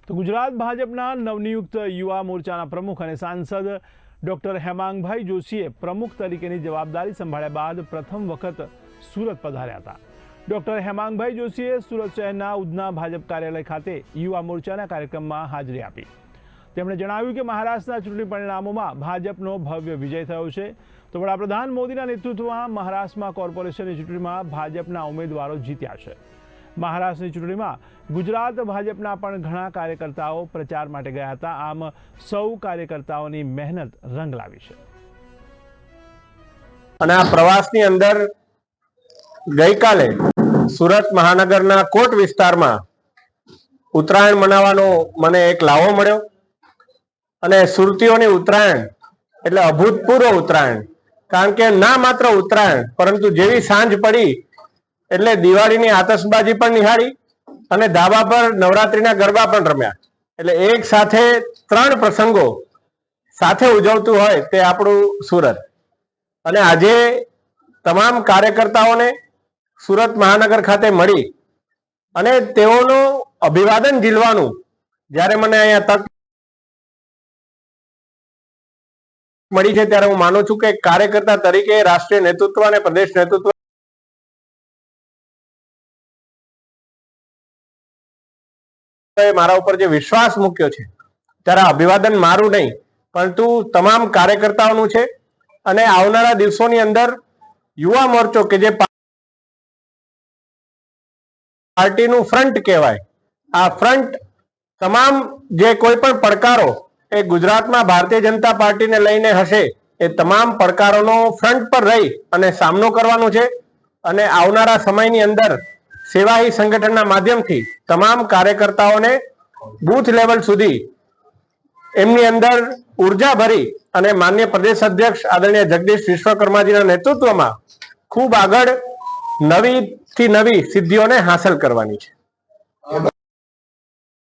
તો ગુજરાત ભાજપના નવનિયુક્ત યુવા મોરચાના પ્રમુખ અને સાંસદ ડોક્ટર હેમાંગભાઈ જોશીએ પ્રમુખ તરીકેની જવાબદારી સંભાળ્યા બાદ પ્રથમ વખત સુરત પધાર્યા હતા। ડોક્ટર હેમાંગભાઈ જોશીએ સુરત શહેરના ઉધના ભાજપ કાર્યાલય ખાતે યુવા મોરચાના કાર્યક્રમમાં હાજરી આપી। તેમણે જણાવ્યું કે મહારાષ્ટ્રના ચૂંટણી પરિણામોમાં ભાજપનો ભવ્ય વિજય થયો છે। તો વડાપ્રધાન મોદીના નેતૃત્વમાં મહારાષ્ટ્રમાં કોર્પોરેશનની ચૂંટણીમાં ભાજપના ઉમેદવારો જીત્યા છે। મહારાષ્ટ્રની ચૂંટણીમાં ગુજરાત ભાજપના પણ ઘણા કાર્યકર્તાઓ પ્રચાર માટે ગયા હતા। આમ સૌ કાર્યકર્તાઓની મહેનત રંગ લાવી છે। અને આ પ્રવાસની અંદર ગઈકાલે સુરત મહાનગરના કોટ વિસ્તારમાં ઉત્તરાયણ મનાવવાનો મને એક લાવો મળ્યો અને સુરતીઓની ઉત્તરાયણ એટલે અભૂતપૂર્વ ઉત્તરાયણ, કારણ કે ના માત્ર ઉત્તરાયણ પરંતુ જેવી સાંજ પડી એટલે દિવાળીની આતશબાજી પણ નિહાળી અને ધાબા પર નવરાત્રીના ગરબા પણ રમ્યા। એટલે એક સાથે ત્રણ પ્રસંગો સાથે ઉજવતું હોય તે આપણું સુરત। અને આજે તમામ કાર્યકર્તાઓને સુરત મહાનગર ખાતે મળી અને તેઓનું અભિવાદન ઝીલવાનું જ્યારે મને અહીંયા તક મળી છે ત્યારે હું માનું છું કે કાર્યકર્તા તરીકે રાષ્ટ્રીય નેતૃત્વ અને પ્રદેશ નેતૃત્વ મારા ઉપર જે વિશ્વાસ મૂક્યો છે ત્યારે અભિવાદન મારું નહીં પરંતુ તમામ કાર્યકર્તાઓનું છે। અને આવનારા દિવસોની અંદર યુવા મોરચો કે જે પાર્ટીનું ફ્રન્ટ કહેવાય, આ ફ્રન્ટ તમામ જે કોઈ પણ પડકારો એ ગુજરાતમાં ભારતીય જનતા પાર્ટીને લઈને હશે એ તમામ પડકારોનો ફ્રન્ટ પર રહી અને સામનો કરવાનો છે। અને આવનારા સમયની અંદર સેવાહી સંગઠનના માધ્યમથી તમામ કાર્યકર્તાઓને બૂથ લેવલ સુધી એમની અંદર ઉર્જા ભરી અને માન્ય પ્રદેશ અધ્યક્ષ આદરણીય જગદીશ વિશ્વકર્માજીના નેતૃત્વમાં ખૂબ આગળ નવી થી નવી સિદ્ધિઓને હાંસલ કરવાની છે।